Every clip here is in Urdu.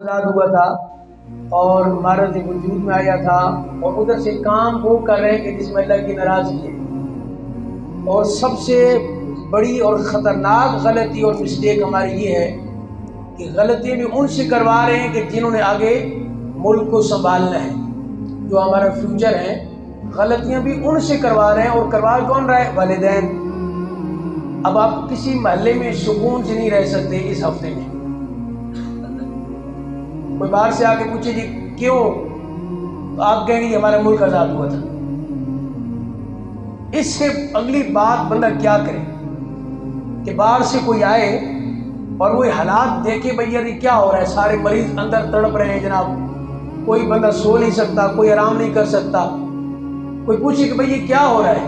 آزاد ہوا تھا اور معرض وجود میں آیا تھا، اور ادھر سے کام وہ کر رہے ہیں کہ جس میں اللہ کی ناراضگی ہے۔ اور سب سے بڑی اور خطرناک غلطی اور مسٹیک ہماری یہ ہے کہ غلطی بھی ان سے کروا رہے ہیں کہ جنہوں نے آگے ملک کو سنبھالنا ہے، جو ہمارا فیوچر ہے۔ غلطیاں بھی ان سے کروا رہے ہیں، اور کروا کون رہا ہے؟ والدین۔ اب آپ کسی محلے میں سکون سے نہیں رہ سکتے اس ہفتے میں۔ کوئی باہر سے آ کے پوچھے جی کیوں، تو آپ کہیں گے ہمارا ملک آزاد ہوا تھا۔ اس سے اگلی بات بندہ کیا کرے کہ باہر سے کوئی آئے اور وہ حالات دیکھے، بھئی یہ کیا ہو رہا ہے، سارے مریض اندر تڑپ رہے ہیں جناب، کوئی بندہ سو نہیں سکتا، کوئی آرام نہیں کر سکتا۔ کوئی پوچھے کہ بھئی یہ کیا ہو رہا ہے،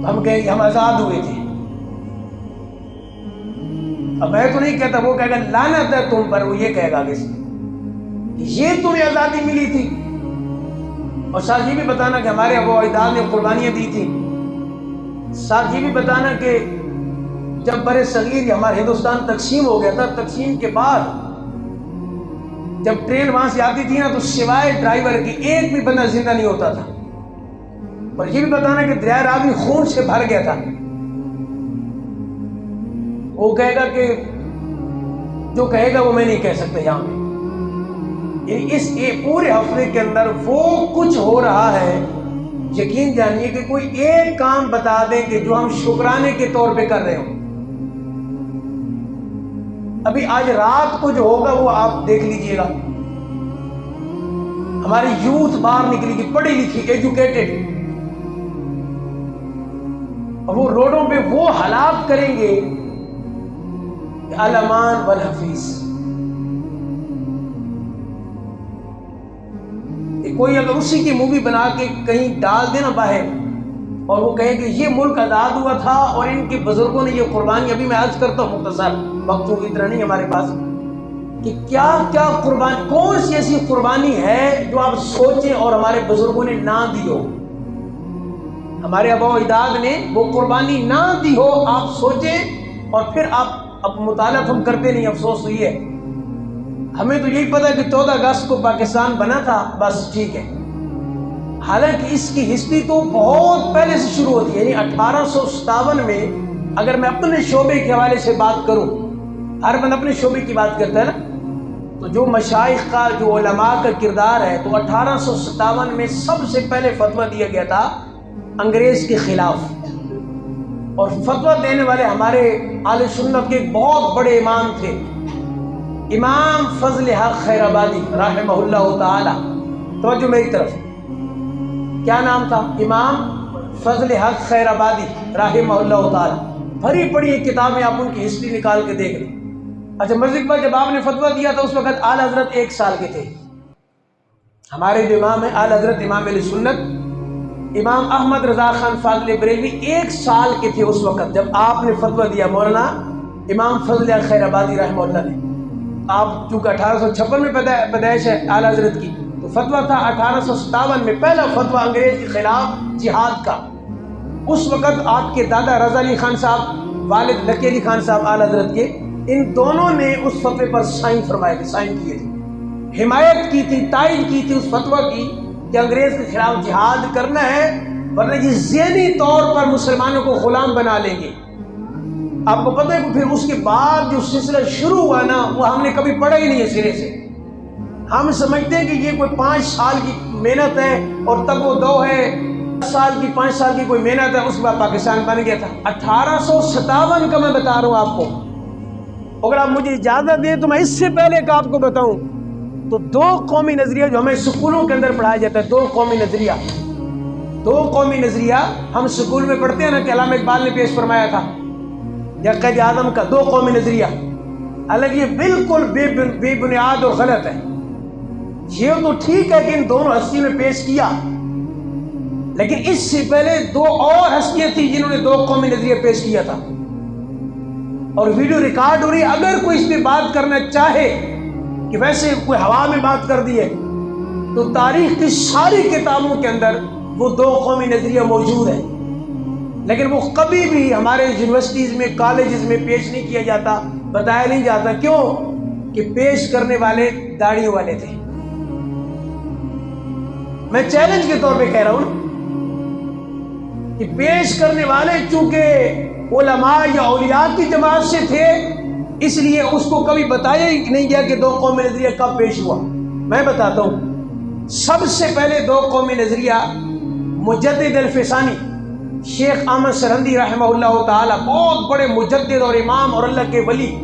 تو ہم کہیں گے ہم آزاد ہوئے تھے۔ اب میں تو نہیں کہتا، وہ کہے گا لعنت ہے تم پر، وہ یہ کہے گا آگے سے یہ تمہیں آزادی ملی تھی۔ اور ساتھ یہ بھی بتانا کہ ہمارے ابا و اجداد نے قربانیاں دی تھی۔ ساتھ یہ بھی بتانا کہ جب بر صغیر ہمارا ہندوستان تقسیم ہو گیا تھا، تقسیم کے بعد جب ٹرین وہاں سے آتی تھی نا، تو سوائے ڈرائیور کی ایک بھی بندہ زندہ نہیں ہوتا تھا۔ اور یہ بھی بتانا کہ دریائے راوی خون سے بھر گیا تھا۔ وہ کہے گا کہ جو کہے گا وہ میں نہیں کہہ سکتا یہاں پہ۔ یعنی اس پورے ہفتے کے اندر وہ کچھ ہو رہا ہے، یقین جانیے کہ کوئی ایک کام بتا دیں کہ جو ہم شکرانے کے طور پہ کر رہے ہوں۔ ابھی آج رات کو جو ہوگا وہ آپ دیکھ لیجئے گا، ہماری یوتھ باہر نکلے گی، پڑھی لکھی، ایجوکیٹڈ، اور وہ روڈوں پہ وہ حالات کریں گے کہ الامان والحفیظ۔ کوئی اگر اسی کی مووی بنا کے کہیں ڈال دینا باہر، اور وہ کہے کہ یہ ملک آزاد ہوا تھا اور ان کے بزرگوں نے یہ قربانی، ابھی میں عرض کرتا ہوں مختصر، وقت اتنا نہیں ہمارے پاس، کہ کیا کیا قربانی، کون سی ایسی قربانی ہے جو آپ سوچیں اور ہمارے بزرگوں نے نہ دی ہو، ہمارے آبا و اجداد نے وہ قربانی نہ دی ہو، آپ سوچیں، اور پھر آپ اب مطالعہ ہم کرتے نہیں، افسوس تو یہ ہے۔ ہمیں تو یہی پتا کہ 14 اگست کو پاکستان بنا تھا، بس ٹھیک ہے، حالانکہ اس کی ہسٹری تو بہت پہلے سے شروع ہوتی ہے۔ یعنی 1857 میں، اگر میں اپنے شعبے کے حوالے سے بات کروں، ہر بندہ اپنے شعبے کی بات کرتا ہے نا، تو جو مشائخ کا، جو علماء کا کردار ہے، تو 1857 میں سب سے پہلے فتویٰ دیا گیا تھا انگریز کے خلاف، اور فتویٰ دینے والے ہمارے اہل سنت کے ایک بہت بڑے امام تھے، امام فضل حق خیر آبادی رحمہ اللہ تعالی۔ توجہ میری طرف، کیا نام تھا؟ امام فضل حق خیر آبادی رحمہ اللہ تعالی۔ بھری پڑی ایک کتابیں، آپ ان کی ہسٹری نکال کے دیکھ لیں۔ اچھا مرزق بھائی، جب آپ نے فتویٰ دیا تھا اس وقت اعلی حضرت 1 سال کے تھے۔ ہمارے جو امام ہیں اعلی حضرت امام علیہ سنت امام احمد رضا خان فاضل بریلوی 1 سال کے تھے اس وقت جب آپ نے فتویٰ دیا، مولانا امام فضل حق خیر آبادی رحمہ اللہ نے۔ آپ چونکہ 1856 میں پیدائش ہے اعلی حضرت کی، تو فتویٰ تھا 1857 میں، پہلا فتویٰ انگریز کے خلاف جہاد کا۔ اس وقت آپ کے دادا رضا علی خان صاحب، والد لکی علی خان صاحب اعلی حضرت کے، ان دونوں نے اس فتوے پر سائن فرمائے تھے، سائن کیے تھے، حمایت کی تھی، تائید کی تھی اس فتویٰ کی کہ انگریز کے خلاف جہاد کرنا ہے، ورنہ یہ ذہنی طور پر مسلمانوں کو غلام بنا لیں گے۔ آپ کو پتہ ہے کہ پھر اس کے بعد جو سلسلہ شروع ہوا نا، وہ ہم نے کبھی پڑھا ہی نہیں ہے سرے سے۔ ہم سمجھتے ہیں کہ یہ کوئی 5 سال کی محنت ہے، اور تب وہ 2 ہے 5 سال کی کوئی محنت ہے، اس کے بعد پاکستان بن گیا تھا۔ 1857 کا میں بتا رہا ہوں آپ کو۔ اگر آپ مجھے اجازت دیں تو میں اس سے پہلے کا آپ کو بتاؤں تو 2 قومی نظریہ جو ہمیں سکولوں کے اندر پڑھایا جاتا ہے، 2 قومی نظریہ، 2 قومی نظریہ ہم سکول میں پڑھتے ہیں نا، کہ علامہ اقبال نے پیش فرمایا تھا، یا قائد اعظم کا 2 قومی نظریہ، حالانکہ یہ بالکل بے بنیاد اور غلط ہے۔ یہ تو ٹھیک ہے کہ ان دونوں ہستی نے پیش کیا، لیکن اس سے پہلے 2 اور ہستیاں تھیں جنہوں نے 2 قومی نظریہ پیش کیا تھا، اور ویڈیو ریکارڈ ہو رہی ہے۔ اگر کوئی اس پہ بات کرنا چاہے کہ ویسے کوئی ہوا میں بات کر دی ہے، تو تاریخ کی ساری کتابوں کے اندر وہ 2 قومی نظریہ موجود ہیں، لیکن وہ کبھی بھی ہمارے یونیورسٹیز میں، کالجز میں پیش نہیں کیا جاتا، بتایا نہیں جاتا۔ کیوں؟ کہ پیش کرنے والے داڑھیوں والے تھے. میں چیلنج کے طور پہ کہہ رہا ہوں کہ پیش کرنے والے چونکہ علماء یا اولیاء کی جماعت سے تھے، اس لیے اس کو کبھی بتایا ہی نہیں گیا کہ دو قومی نظریہ کب پیش ہوا. میں بتاتا ہوں. سب سے پہلے دو قومی نظریہ مجدد الفسانی شیخ احمد سرہندی رحمہ اللہ تعالی، بہت بڑے مجدد اور امام اور اللہ کے ولی،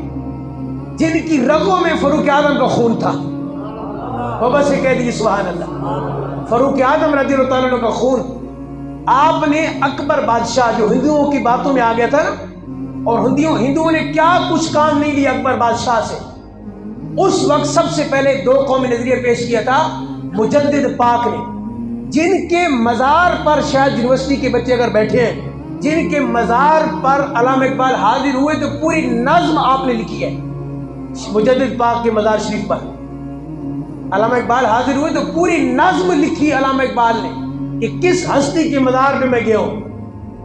جن کی رگوں میں فاروق اعظم کا خون تھا. بابا سے کہہ دیجیے سبحان اللہ. فاروق اعظم رضی اللہ تعالیٰ عنہ کا خون. آپ نے اکبر بادشاہ جو ہندوؤں کی باتوں میں آ گیا تھا نا، اور ہندوؤں نے کیا کچھ کام نہیں لیا اکبر بادشاہ سے، اس وقت سب سے پہلے دو قومی نظریہ پیش کیا تھا مجدد پاک نے، جن کے مزار پر شاید یونیورسٹی کے بچے اگر بیٹھے ہیں، جن کے مزار پر علامہ اقبال حاضر ہوئے تو پوری نظم آپ نے لکھی ہے. مجدد پاک کے مزار شریف پر علامہ اقبال حاضر ہوئے تو پوری نظم لکھی علامہ اقبال نے کہ کس ہستی کے مزار پہ میں گیا ہوں.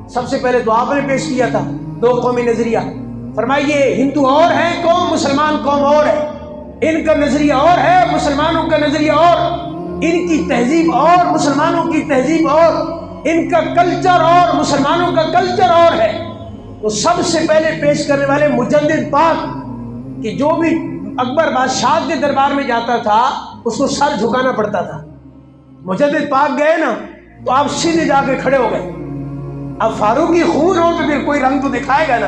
سب سے پہلے تو آپ نے پیش کیا تھا دو قومی نظریہ. فرمائیے ہندو اور ہیں قوم، مسلمان قوم اور ہے. ان کا نظریہ اور ہے، مسلمانوں کا نظریہ اور. ان کی تہذیب اور، مسلمانوں کی تہذیب اور. ان کا کلچر اور، مسلمانوں کا کلچر اور ہے. تو سب سے پہلے پیش کرنے والے مجدد پاک کہ جو بھی اکبر بادشاہ کے دربار میں جاتا تھا اس کو سر جھکانا پڑتا تھا. مجدد پاک گئے نا تو آپ سیدھے جا کے کھڑے ہو گئے. اب فاروقی خون ہو تو پھر کوئی رنگ تو دکھائے گا نا.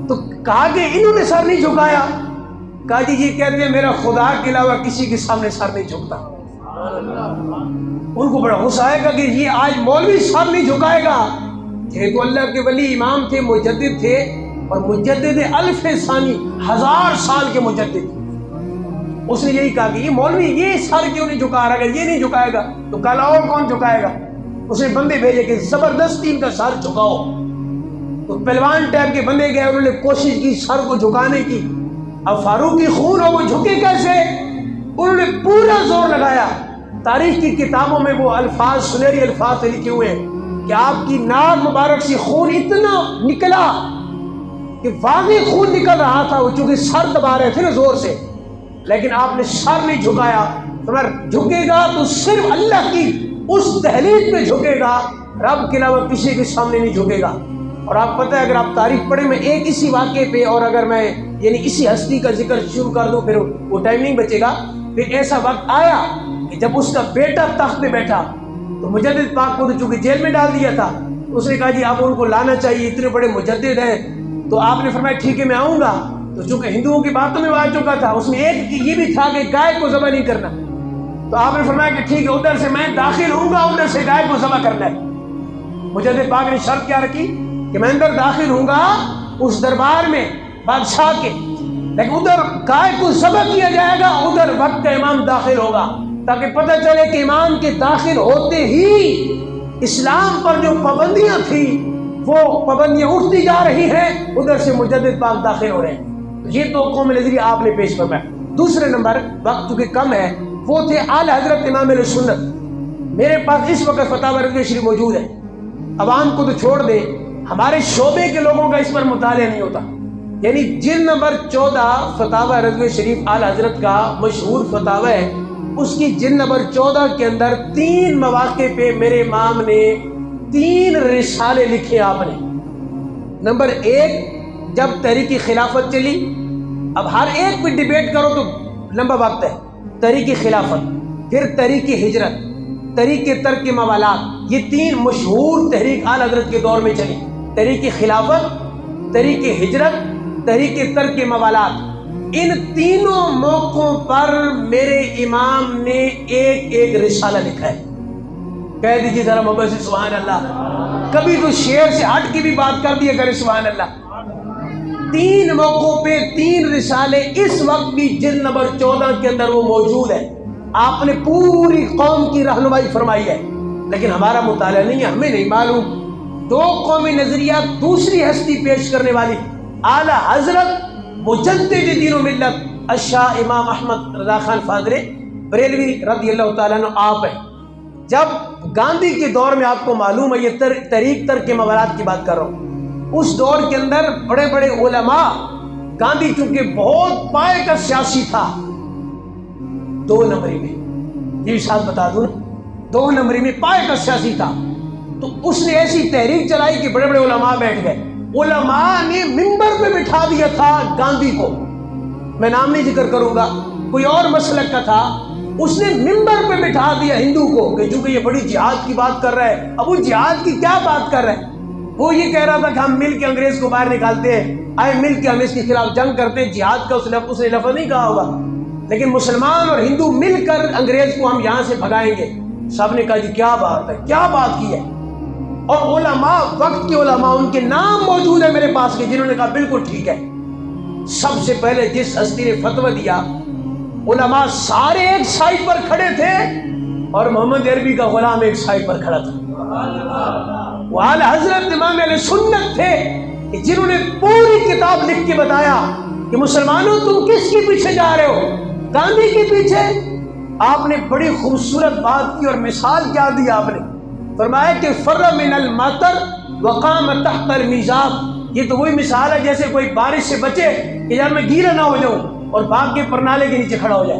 تو کہا کہ انہوں نے سر نہیں جھکایا. کہا جی یہ کہتے ہیں میرا خدا کے علاوہ کسی کے سامنے سر نہیں جھکتا. ان کو بڑا غصہ آئے گا کہ یہ آج مولوی سر نہیں جھکائے گا. یہ تو اللہ کے ولی امام تھے، مجدد تھے، اور مجدد الف ثانی، 1000 سال کے مجدد. اس نے یہی کہا کہ یہ مولوی یہ سر کیوں نہیں جھکا رہا، یہ نہیں جھکائے گا تو کل اور کون جھکائے گا. اس نے بندے بھیجے کہ زبردستی ان کا سر جھکاؤ. تو پہلوان ٹائپ کے بندے گئے، انہوں نے کوشش کی سر کو جھکانے کی. اب فاروقی خون ہو وہ جھکے کیسے؟ انہوں نے پورا زور لگایا. تاریخ کی کتابوں میں وہ الفاظ، سنہری الفاظ لکھے ہوئے ہیں کہ آپ کی ناک مبارک سے خون اتنا نکلا کہ واضح خون نکل رہا تھا. وہ چونکہ سر دبا رہے تھے نا زور سے، لیکن آپ نے سر نہیں جھکایا. اگر جھکے گا تو صرف اللہ کی اس دہلیز پہ جھکے گا، رب کے علاوہ کسی کے سامنے نہیں جھکے گا. اور آپ پتہ ہے اگر آپ تاریخ پڑھیں، میں ایک اسی واقعے پہ، اور اگر میں یعنی اسی ہستی کا ذکر شروع کر دوں پھر وہ ٹائم نہیں بچے گا. پھر ایسا وقت آیا کہ جب اس کا بیٹا تخت پہ بیٹھا تو مجدد پاک کو تو چونکہ جیل میں ڈال دیا تھا، اس نے کہا جی آپ ان کو لانا چاہیے، اتنے بڑے مجدد ہیں. تو آپ نے فرمایا ٹھیک ہے میں آؤں گا. تو چونکہ ہندوؤں کی باتوں میں وہ آ چکا تھا، اس میں ایک یہ بھی تھا کہ گائے کو ذبح نہیں کرنا. تو آپ نے فرمایا کہ ٹھیک ہے ادھر سے میں داخل ہوں گا، ادھر سے گائے کو ذبح کرنا ہے. مجدد پاک نے شرط کیا رکھی کہ میں اندر داخل ہوں گا اس دربار میں بادشاہ کے، لیکن ادھر گائے کو ذبح کیا جائے گا، ادھر وقت کا امام داخل ہوگا، تاکہ پتہ چلے کہ امام کے داخل ہوتے ہی اسلام پر جو پابندیاں تھیں وہ پابندیاں اٹھتی جا رہی ہیں، ادھر سے مجدد پاک داخل ہو رہے ہیں. یہ تو قوم نظریہ آپ نے پیش فرمایا. دوسرے نمبر، وقت چونکہ کم ہے، وہ تھے اعلی حضرت امام علیہ سنت. میرے پاس اس وقت فتاوی رضویہ شریف موجود ہے. عوام کو تو چھوڑ دیں، ہمارے شعبے کے لوگوں کا اس پر مطالعہ نہیں ہوتا. یعنی جلد نمبر 14 فتاوی رضویہ شریف اعلی حضرت کا مشہور فتاوی ہے، اس کی جلد نمبر 14 کے اندر 3 مواقع پہ میرے امام نے 3 رسالے لکھے. آپ نے نمبر 1 جب تحریک خلافت چلی، اب ہر ایک پہ ڈیبیٹ کرو تو لمبا وقت ہے. تحریک خلافت، پھر تحریک ہجرت، تحریک ترک موالات، یہ 3 مشہور تحریک اعلی حضرت کے دور میں چلی. تحریک خلافت، تحریک ہجرت، تحریک ترک موالات. ان تینوں موقعوں پر میرے امام نے ایک رسالہ لکھا ہے. کہہ دیجیے ذرا محبت سے سبحان اللہ. کبھی تو شعر سے ہٹ کے بھی بات کر دیا کرے سبحان اللہ. 3 موقعوں پہ 3 رسالے اس وقت بھی جلد نمبر 14 کے اندر وہ موجود ہے. آپ نے پوری قوم کی رہنمائی فرمائی ہے، لیکن ہمارا مطالعہ نہیں ہے، ہمیں نہیں معلوم. 2 قومی نظریہ دوسری ہستی پیش کرنے والی اعلی حضرت مجدد دین و ملت الشاہ امام احمد رضا خان فاضل بریلوی رضی اللہ تعالیٰ عنہ آپ ہیں. جب گاندھی کے دور میں آپ کو معلوم ہے، یہ تحریک ترک موالات کی بات کر رہا ہوں، اس دور کے اندر بڑے بڑے علماء گاندھی چونکہ بہت پائے کا سیاسی تھا، 2 نمبری میں یہ ساتھ بتا دوں نا، 2 نمبری میں پائے کا سیاسی تھا، تو اس نے ایسی تحریک چلائی کہ بڑے بڑے علماء بیٹھ گئے، علماء نے منبر پہ بٹھا دیا تھا گاندھی کو، میں نام نہیں ذکر کروں گا، کوئی اور مسلک کا تھا، اس نے منبر پہ بٹھا دیا ہندو کو کہ چونکہ یہ بڑی جہاد کی بات کر رہا ہے۔ اب وہ جہاد کی کیا بات کر رہا ہے؟ وہ یہ کہہ رہا تھا کہ ہم مل کے انگریز کو باہر نکالتے ہیں، آئے مل کے ہم اس کے خلاف جنگ کرتے ہیں، جہاد کا اس نے لفظ نہیں کہا ہوگا، لیکن مسلمان اور ہندو مل کر انگریز کو ہم یہاں سے بھگائیں گے۔ سب نے کہا جی کیا بات ہے، کیا بات کی ہے، اور علماء، وقت کے علماء، ان کے نام موجود ہے میرے پاس، کہ جنہوں نے کہا بالکل ٹھیک ہے۔ سب سے پہلے جس ہستی نے فتویٰ دیا، علماء سارے ایک سائڈ پر کھڑے تھے اور محمد عربی کا غلام ایک سائڈ پر کھڑا تھا، وہ اعلی حضرت امام اہل سنت تھے کہ جنہوں نے پوری کتاب لکھ کے بتایا کہ مسلمانوں تم کس کے پیچھے جا رہے ہو؟ گاندھی کے پیچھے۔ آپ نے بڑی خوبصورت بات کی اور مثال کیا دی آپ نے، فرمایا کہ فر من المطر وقام تحت المیزاب، یہ تو وہی مثال ہے جیسے کوئی بارش سے بچے کہ یار میں گیلا نہ ہو جاؤں اور باغ کے پرنالے کے نیچے کھڑا ہو جائے۔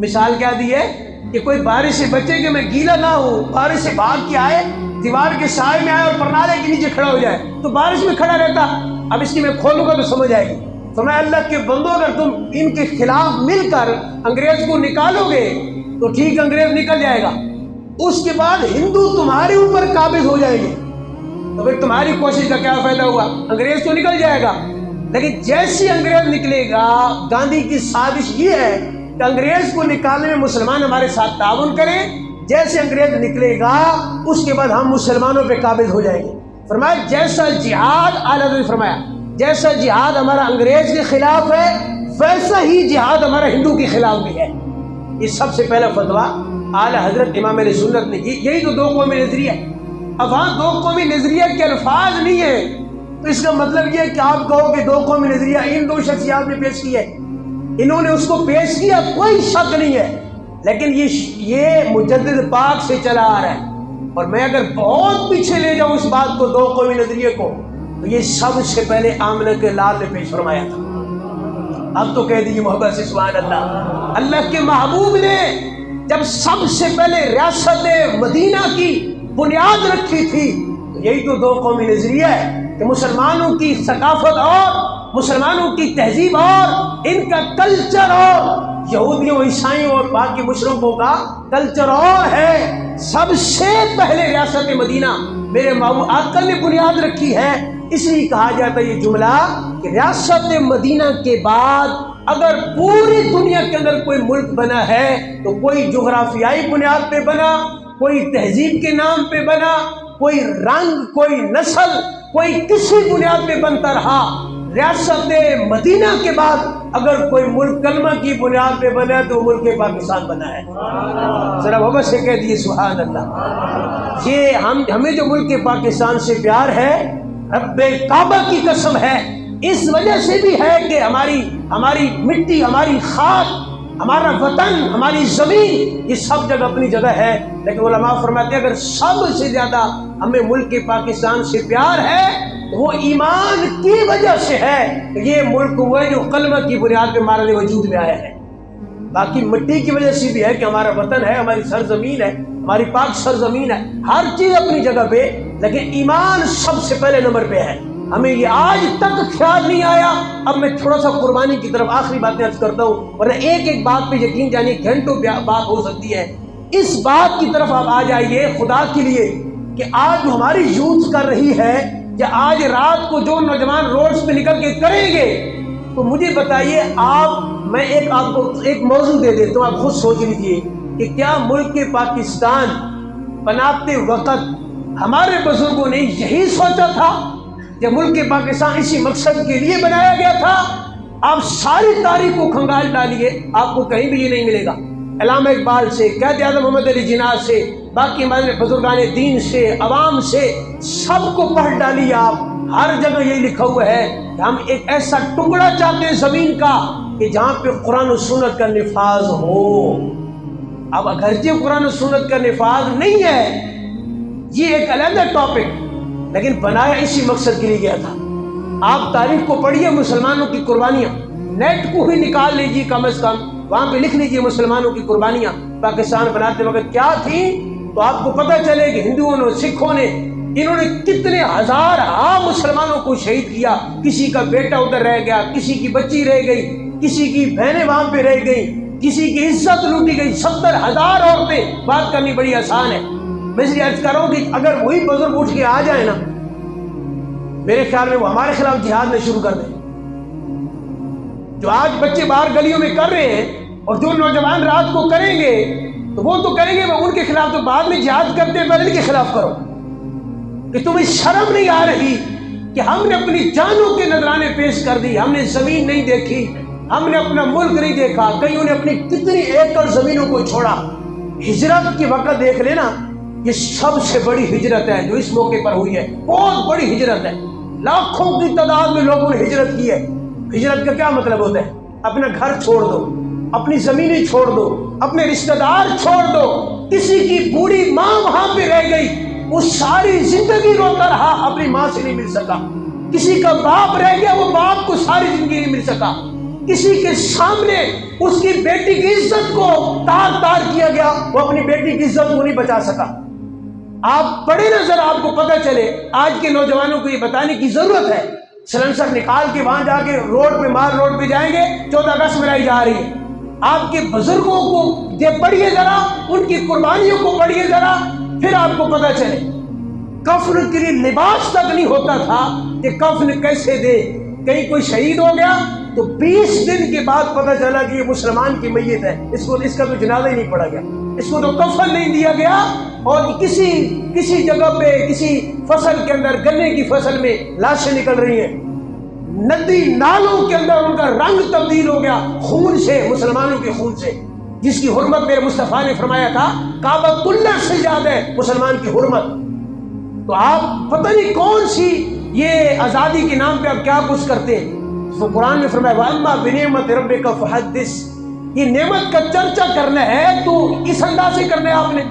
مثال کیا دی ہے کہ کوئی بارش سے بچے کہ میں گیلا نہ ہوں، بارش سے بھاگ کے آئے، دیوار کے سائے میں آئے اور پرنالے کے نیچے کھڑا ہو جائے تو بارش میں کھڑا رہتا۔ اب اس کی میں کھولوں گا تو سمجھ آئے گی۔ فرمایا اللہ کے بندو، اگر تم ان کے خلاف مل کر انگریز کو نکالو گے تو ٹھیک انگریز نکل جائے گا، اس کے بعد ہندو تمہارے اوپر قابض ہو جائیں گے، تو پھر تمہاری کوشش کا کیا فائدہ ہوا؟ انگریز تو نکل جائے گا، لیکن جیسی انگریز نکلے گا، گاندھی کی سازش یہ ہے کہ انگریز کو نکالنے میں مسلمان ہمارے ساتھ تعاون کریں، جیسے انگریز نکلے گا اس کے بعد ہم مسلمانوں پہ قابض ہو جائیں گے۔ فرمایا جیسا جہاد، اعلیٰ نے فرمایا جیسا جہاد ہمارا انگریز کے خلاف ہے ویسا ہی جہاد ہمارا ہندو کے خلاف بھی ہے۔ یہ سب سے پہلا فتویٰ اعلیٰ حضرت امام علیہ سنت نے کی۔ یہی تو 2 قومی نظریہ ہے۔ اب وہاں 2 قومی نظریہ کے الفاظ نہیں ہیں تو اس کا مطلب یہ ہے کہ آپ کہو کہ 2 قومی نظریہ ان 2 شخصیات نے پیش کی ہے، انہوں نے اس کو پیش کیا، کوئی شک نہیں ہے، لیکن یہ مجدد پاک سے چلا آ رہا ہے، اور میں اگر بہت پیچھے لے جاؤں اس بات کو، 2 قومی نظریے کو، تو یہ سب سے پہلے آمنہ کے لال نے پیش فرمایا تھا۔ اب تو کہہ دیجیے محبت سے سبحان اللہ۔ اللہ کے محبوب نے جب سب سے پہلے ریاست مدینہ کی بنیاد رکھی تھی تو یہی تو 2 قومی نظریہ ہے کہ مسلمانوں کی ثقافت اور مسلمانوں کی تہذیب اور ان کا کلچر اور یہودیوں، عیسائیوں اور باقی مشرکوں کا کلچر اور ہے۔ سب سے پہلے ریاست مدینہ میرے محبوب آقا نے بنیاد رکھی ہے، اس لیے کہا جاتا ہے یہ جملہ کہ ریاست مدینہ کے بعد اگر پوری دنیا کے اندر کوئی ملک بنا ہے تو کوئی جغرافیائی بنیاد پہ بنا، کوئی تہذیب کے نام پہ بنا، کوئی رنگ، کوئی نسل، کوئی کسی بنیاد پہ بنتا رہا۔ ریاست مدینہ کے بعد اگر کوئی ملک کلمہ کی بنیاد پہ بنا تو ملک پاکستان بنا ہے۔ ذرا محبت سے کہہ دیجیے سبحان اللہ۔ یہ ہمیں جو ملک پاکستان سے پیار ہے، رب کعبہ کی قسم ہے، اس وجہ سے بھی ہے کہ ہماری مٹی، ہماری خاک، ہمارا وطن، ہماری زمین، یہ سب جگہ اپنی جگہ ہے، لیکن علماء فرماتے ہیں اگر سب سے زیادہ ہمیں ملک پاکستان سے پیار ہے تو وہ ایمان کی وجہ سے ہے کہ یہ ملک وہ ہے جو کلمہ کی بنیاد پہ ہمارے لیے وجود میں آیا ہے۔ باقی مٹی کی وجہ سے بھی ہے کہ ہمارا وطن ہے، ہماری سرزمین ہے، ہماری پاک سرزمین ہے، ہر چیز اپنی جگہ پہ، لیکن ایمان سب سے پہلے نمبر پہ ہے۔ ہمیں یہ آج تک خیال نہیں آیا۔ اب میں تھوڑا سا قربانی کی طرف آخری باتیں عرض کرتا ہوں، ورنہ ایک بات پہ یقین جانیے گھنٹوں بات ہو سکتی ہے۔ اس بات کی طرف آپ آ جائیے خدا کے لیے کہ آج ہماری یوتھ کر رہی ہے، یا آج رات کو جو نوجوان روڈز پہ نکل کے کریں گے، تو مجھے بتائیے میں آپ کو ایک موضوع دے دیتا ہوں، آپ خود سوچ لیجیے کہ کیا ملک پاکستان بناتے وقت ہمارے بزرگوں نے یہی سوچا تھا؟ جب ملک پاکستان اسی مقصد کے لیے بنایا گیا تھا؟ آپ ساری تاریخ کو کھنگال ڈالیے، آپ کو کہیں بھی یہ نہیں ملے گا۔ علامہ اقبال سے، قائد اعظم محمد علی جناح سے، باقی ہمارے بزرگان دین سے، عوام سے، سب کو پڑھ ڈالیے آپ، ہر جگہ یہی لکھا ہوا ہے کہ ہم ایک ایسا ٹکڑا چاہتے ہیں زمین کا کہ جہاں پہ قرآن و سنت کا نفاذ ہو۔ اب اگرچہ قرآن و سنت کا نفاذ نہیں ہے، یہ ایک علیحدہ ٹاپک، لیکن بنایا اسی مقصد کے لیے گیا تھا۔ آپ تاریخ کو پڑھیے، مسلمانوں کی قربانیاں، نیٹ کو ہی نکال لیجیے کم از کم، وہاں پہ لکھ لیجیے مسلمانوں کی قربانیاں پاکستان بناتے وقت کیا تھی، تو آپ کو پتہ چلے کہ ہندوؤں نے، سکھوں نے، انہوں نے کتنے ہزار مسلمانوں کو شہید کیا. کسی کا بیٹا ادھر رہ گیا، کسی کی بچی رہ گئی، کسی کی بہنیں وہاں پہ رہ گئی، کسی کی عزت لوٹی گئی. 70,000 عورتیں. بات کرنی بڑی آسان ہے. میں اس لیے عرض کر رہا ہوں کہ اگر وہی بزرگ اٹھ کے آ جائیں نا، میرے خیال میں وہ ہمارے خلاف جہاد نہ شروع کر دیں. جو آج بچے باہر گلیوں میں کر رہے ہیں، اور جو نوجوان رات کو کریں گے، تو وہ تو کریں گے ان کے خلاف، تو بعد میں جہاد کرتے ہیں پہلے ان کے خلاف کرو. کہ تمہیں شرم نہیں آ رہی کہ ہم نے اپنی جانوں کے نذرانے پیش کر دی، ہم نے زمین نہیں دیکھی، ہم نے اپنا ملک نہیں دیکھا، کئیوں نے اپنی کتنی ایکڑ زمینوں کو چھوڑا. ہجرت کی وقت دیکھ لینا، یہ سب سے بڑی ہجرت ہے جو اس موقع پر ہوئی ہے. بہت بڑی ہجرت ہے. لاکھوں کی تعداد میں لوگوں نے ہجرت کی ہے. ہجرت کا کیا مطلب ہوتا ہے؟ اپنا گھر چھوڑ دو، اپنی زمینیں چھوڑ دو، اپنے رشتہ دار چھوڑ دو. کسی کی بوڑھی ماں وہاں پہ رہ گئی، وہ ساری زندگی روتا رہا، اپنی ماں سے نہیں مل سکا. کسی کا باپ رہ گیا، وہ باپ کو ساری زندگی نہیں مل سکا. کسی کے سامنے اس کی بیٹی کی عزت کو تار تار کیا گیا، وہ اپنی بیٹی کی عزت کو نہیں بچا سکا. آپ پڑھے نظر، آپ کو پتہ چلے. آج کے نوجوانوں کو یہ بتانے کی ضرورت ہے. سلنسر نکال کے وہاں جا کے روڈ پہ، مار روڈ پہ جائیں گے، 14 اگست منائی جا رہی ہے. آپ کے بزرگوں کو پڑھیے ذرا، ان کی قربانیوں کو پڑھیے ذرا، پھر آپ کو پتہ چلے. کفن کے لیے لباس تک نہیں ہوتا تھا کہ کفن کیسے دے. کہیں کوئی شہید ہو گیا تو 20 دن کے بعد پتہ چلا کہ یہ مسلمان کی میت ہے، اس کا تو جنازہ ہی نہیں پڑا گیا، اس کو تو کفن نہیں دیا گیا. اور کسی جگہ پہ، کسی فصل کے اندر، گنے کی فصل میں لاشیں نکل رہی ہیں، ندی نالوں کے اندر ان کا رنگ تبدیل ہو گیا خون سے، مسلمانوں کے خون سے، جس کی حرمت میرے مصطفیٰ نے فرمایا تھا کعبۃ اللہ سے زیادہ ہے مسلمان کی حرمت. تو آپ پتہ نہیں کون سی یہ آزادی کے نام پہ آپ کیا کچھ کرتے ہیں. تو قرآن میں فرمایا وَأَمَّا بِنِعْمَتِ رَبِّكَ فَحَدِّثْ. یہ نعمت کا چرچا کرنا ہے تو اس انداز سے کرنا ہے. آپ نے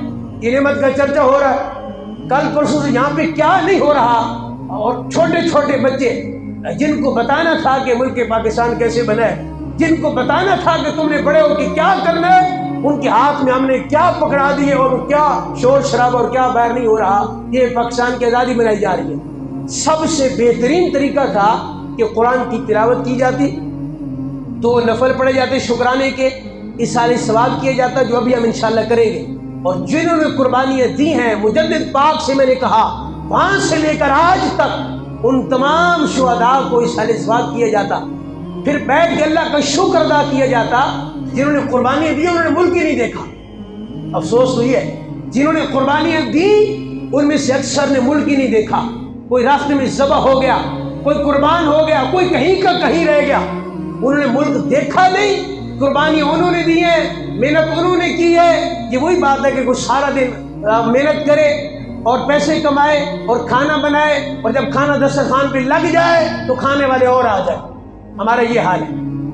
یہ نعمت کا چرچا ہو رہا ہے، کل پرسوں سے یہاں پہ کیا نہیں ہو رہا. اور چھوٹے چھوٹے بچے جن کو بتانا تھا کہ ملک پاکستان کیسے بنا ہے، جن کو بتانا تھا کہ تم نے بڑے ہو کے کیا کرنا ہے، ان کے ہاتھ میں ہم نے کیا پکڑا دیے، اور کیا شور شرابہ اور کیا باہر نہیں ہو رہا. یہ پاکستان کی آزادی بنائی جا رہی ہے. سب سے بہترین طریقہ تھا کہ قرآن کی تلاوت کی جاتی، 2 نفل پڑھے جاتے شکرانے کے، اصالہ ثواب کیا جاتا، جو ابھی ہم انشاءاللہ کریں گے. اور جنہوں نے قربانیاں دی ہیں، مجدد پاک سے میں نے کہا، وہاں سے لے کر آج تک ان تمام شہداء کو اصالہ ثواب کیا جاتا. پھر بیٹھ کے اللہ کا شکر ادا کیا جاتا. جنہوں نے قربانیاں دی انہوں نے ملک ہی نہیں دیکھا. افسوس تو یہ ہے، جنہوں نے قربانیاں دی ان میں سے اکثر نے ملک ہی نہیں دیکھا. کوئی راستے میں ذبح ہو گیا، کوئی قربان ہو گیا، کوئی کہیں کا کہیں رہ گیا. انہوں نے ملک دیکھا نہیں. قربانیاں انہوں نے دی ہیں، محنت انہوں نے کی ہے. یہ وہی بات ہے کہ کوئی سارا دن محنت کرے اور پیسے کمائے اور کھانا بنائے، اور جب کھانا دسترخوان پہ لگ جائے تو کھانے والے اور آ جائے. ہمارا یہ حال ہے.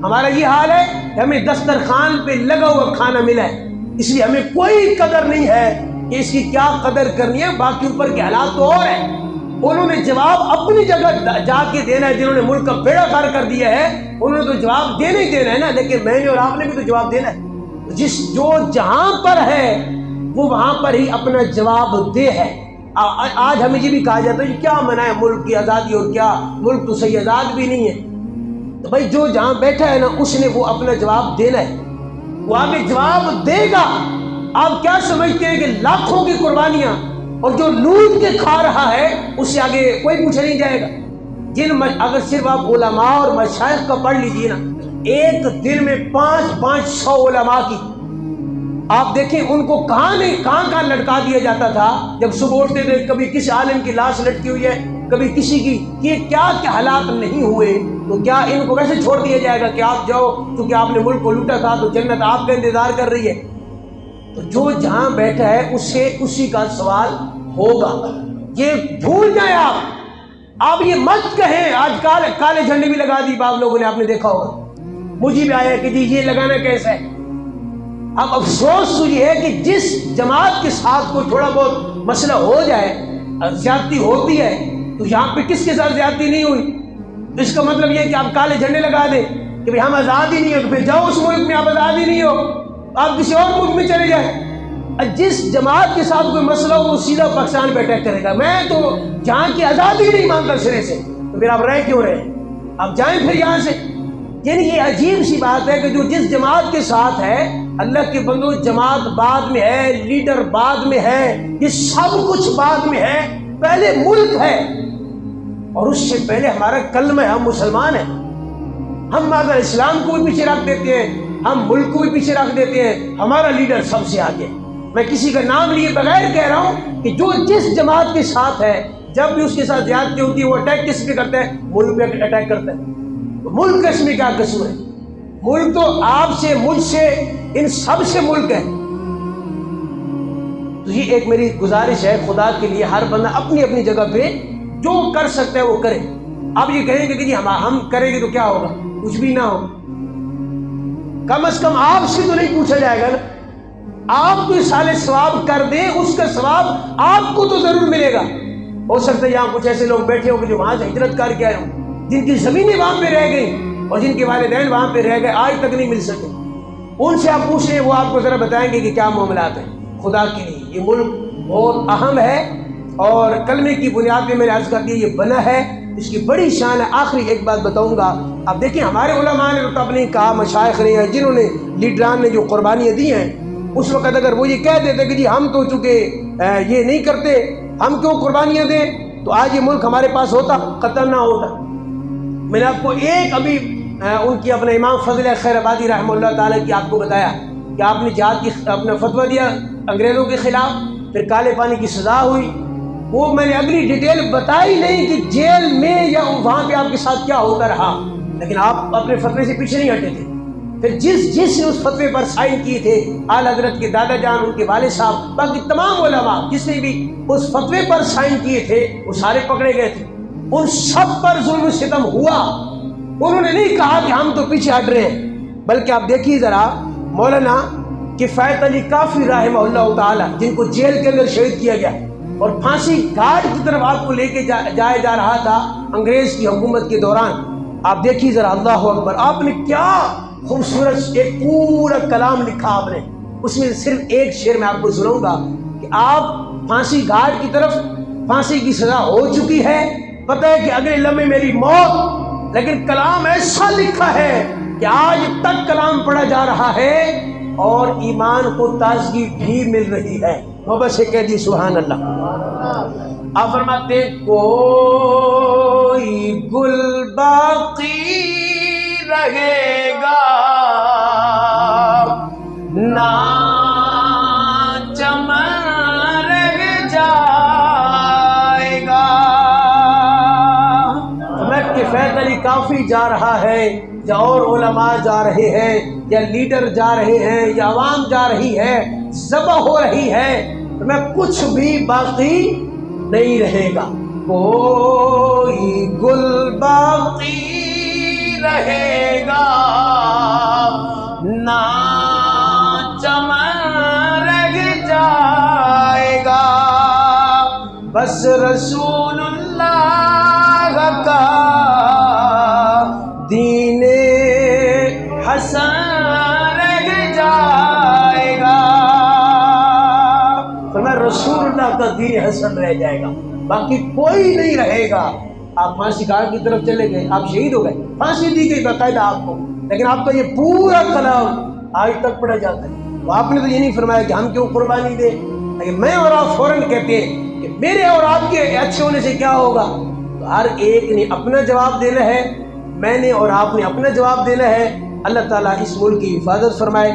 ہمارا یہ حال ہے کہ ہمیں دسترخوان پہ لگا ہوا کھانا ملا ہے، اس لیے ہمیں کوئی قدر نہیں ہے کہ اس کی کیا قدر کرنی ہے. باقی اوپر کے حالات تو اور ہیں. انہوں نے جواب اپنی جگہ جا کے دینا ہے. جنہوں نے ملک کا بیڑا غرق کر دیا ہے انہوں نے تو جواب دینا ہی دینا ہے نا. لیکن میں نے اور آپ نے بھی تو جواب دینا ہے. جو جہاں پر ہے وہ وہاں پر ہی اپنا جواب دے ہے. آج ہمیں یہ بھی کہا جاتا ہے کہ کیا منائے ملک کی آزادی، اور کیا ملک تو صحیح آزاد بھی نہیں ہے. تو بھائی جو جہاں بیٹھا ہے نا، اس نے وہ اپنا جواب دینا ہے، وہ آگے جواب دے گا. آپ کیا سمجھتے ہیں کہ لاکھوں کی قربانیاں اور جو لوٹ کے کھا رہا ہے اس سے آگے کوئی پوچھا نہیں جائے گا. اگر صرف آپ علماء اور مشائخ کا پڑھ لیجیے نا، ایک دن میں 500 علماء کی آپ دیکھیں ان کو کہاں لٹکا دیا جاتا تھا. جب صبح اٹھتے تھے کبھی کسی عالم کی لاش لٹکی ہوئی ہے، کبھی کسی کی. یہ کیا حالات نہیں ہوئے، تو کیا ان کو ویسے چھوڑ دیا جائے گا کہ آپ جاؤ کیونکہ آپ نے ملک کو لوٹا تھا تو جنت آپ کا انتظار کر رہی ہے. تو جو جہاں بیٹھا ہے اس سے اسی کا سوال ہوگا. یہ بھول جائیں آپ یہ مت کہیں. آج کالے جھنڈے بھی لگا دی بعض لوگوں نے، آپ نے دیکھا ہوگا. مجھے بھی آیا کہ جی یہ لگانا کیسا ہے. اب افسوس تو یہ ہے کہ جس جماعت کے ساتھ کوئی تھوڑا بہت مسئلہ ہو جائے، زیادتی ہوتی ہے، تو یہاں پہ کس کے ساتھ زیادتی نہیں ہوئی؟ اس کا مطلب یہ کہ آپ کالے جھنڈے لگا دیں کہ ہم آزاد ہی نہیں ہو، تو پھر جاؤ اس ملک میں، آپ آزاد ہی نہیں ہو، آپ کسی اور ملک میں چلے جائیں۔ جس جماعت کے ساتھ کوئی مسئلہ ہو وہ سیدھا پاکستان پہ اٹیک کرے گا۔ میں تو جہاں کی آزادی نہیں مانتا سرے سے، تو پھر آپ رہے کیوں رہے؟ آپ جائیں پھر یہاں سے۔ یعنی یہ عجیب سی بات ہے کہ جو جس جماعت کے ساتھ ہے، اللہ کے بندو، جماعت بعد میں ہے، لیڈر بعد میں ہے، یہ سب کچھ بعد میں ہے، پہلے ملک ہے، اور اس سے پہلے ہمارا کلمہ ہے، ہم مسلمان ہیں۔ ہم ماذا اسلام کو بھی پیچھے رکھ دیتے ہیں، ہم ملک کو بھی پیچھے رکھ دیتے ہیں، ہمارا لیڈر سب سے آگے۔ میں کسی کا نام لیے بغیر کہہ رہا ہوں کہ جو جس جماعت کے ساتھ ہے، جب بھی اس کے ساتھ زیادتی ہوتی ہے وہ اٹیک کس پہ کرتا ہے؟ ملک پہ اٹیک کرتا ہے۔ ملک اس میں کیا قصور ہے؟ ملک تو آپ سے، مجھ سے، ان سب سے ملک ہے۔ تو یہ ایک میری گزارش ہے خدا کے لیے، ہر بندہ اپنی اپنی جگہ پہ جو کر سکتا ہے وہ کرے۔ اب یہ کہیں گے کہ جی ہم کریں گے تو کیا ہوگا؟ کچھ بھی نہ ہو۔ کم از کم آپ سے تو نہیں پوچھا جائے گا نا۔ آپ کوئی سال ثواب کر دیں، اس کا ثواب آپ کو تو ضرور ملے گا۔ ہو سکتا ہے یہاں کچھ ایسے لوگ بیٹھے ہوں کہ جو وہاں سے ہجرت کر کے آئے ہوں، جن کی زمینیں وہاں پہ رہ گئی اور جن کے والدین وہاں پہ رہ گئے، آج تک نہیں مل سکے۔ ان سے آپ پوچھیں، وہ آپ کو ذرا بتائیں گے کہ کیا معاملات ہیں۔ خدا کے لیے یہ ملک بہت اہم ہے، اور کلمے کی بنیاد پہ میں نے عرض کر دیا یہ بنا ہے، اس کی بڑی شان ہے۔ آخری ایک بات بتاؤں گا، اب دیکھیں ہمارے علماء نے تو اپنے کہا، مشائخ نے، جنہوں نے، لیڈران نے جو قربانیاں دی ہیں، اس وقت اگر وہ یہ کہہ دیتے کہ جی ہم تو چونکہ یہ نہیں کرتے، ہم کیوں قربانیاں دیں، تو آج یہ ملک ہمارے پاس ہوتا؟ قطعاً نہ ہوتا۔ میں نے آپ کو ایک ابھی ان کی اپنے امام فضل خیر آبادی رحمہ اللہ تعالیٰ کی آپ کو بتایا کہ آپ نے جہاد کی اپنا فتویٰ دیا انگریزوں کے خلاف، پھر کالے پانی کی سزا ہوئی۔ وہ میں نے اگلی ڈیٹیل بتائی نہیں کہ جیل میں یا وہاں پہ آپ کے ساتھ کیا ہوتا رہا، لیکن آپ اپنے فتوے سے پیچھے نہیں ہٹے تھے۔ پھر جس نے اس فتوے پر سائن کیے تھے، اعلیٰ حضرت کے دادا جان، ان کے والد صاحب، باقی تمام علماء جس نے بھی اس فتوے پر سائن کیے تھے، وہ سارے پکڑے گئے تھے۔ ان سب پر ظلم و ستم ہوا۔ انہوں نے نہیں کہا کہ ہم تو پیچھے ہٹ رہے ہیں، بلکہ آپ دیکھیے ذرا مولانا کفایت علی کافی رحمہ اللہ تعالی، جن کو جیل کے اندر شہید کیا گیا اور پھانسی گھاٹ کی طرف آپ کو لے کے جایا جا رہا تھا انگریز کی حکومت کے دوران، آپ دیکھیے ذرا، اللہ اکبر، آپ نے کیا خوبصورت ایک پورا کلام لکھا آپ نے۔ اس میں صرف ایک شعر میں آپ کو سناؤں گا کہ آپ پھانسی گھاٹ کی طرف، پھانسی کی سزا ہو چکی ہے، پتہ ہے کہ اگلے لمحے میری موت، لیکن کلام ایسا لکھا ہے کہ آج تک کلام پڑھا جا رہا ہے اور ایمان کو تازگی بھی مل رہی ہے۔ محبت سے کہہ دی سبحان اللہ۔ آپ فرماتے کوئی گل باقی رہے گا نہ چمن رہ جائے گا۔ میں کفایت علی کافی جا رہا ہے، یا اور علماء جا رہے ہیں، یا لیڈر جا رہے ہیں، یا عوام جا رہی ہے، ذبح ہو رہی ہے، تو میں کچھ بھی باقی نہیں رہے گا۔ کوئی گل باقی رہے گا نہ چمن رہ جائے گا، بس رسول اللہ کا دین حسن رہ جائے گا۔ فرمایا رسول اللہ کا دین حسن رہ جائے گا، باقی کوئی نہیں رہے گا۔ آپ پھانسی گھاٹ کی طرف چلے گئے، آپ شہید ہو گئے، پھانسی دی گئی باقاعدہ آپ کو، لیکن آپ کا یہ پورا کلام آج تک پڑھا جاتا ہے۔ تو آپ نے تو یہ نہیں فرمایا کہ ہم کیوں قربانی دیں، لیکن میں اور آپ فوراً کہتے ہیں کہ میرے اور آپ کے اچھے ہونے سے کیا ہوگا۔ تو ہر ایک نے اپنا جواب دینا ہے، میں نے اور آپ نے اپنا جواب دینا ہے۔ اللہ تعالیٰ اس ملک کی حفاظت فرمائے۔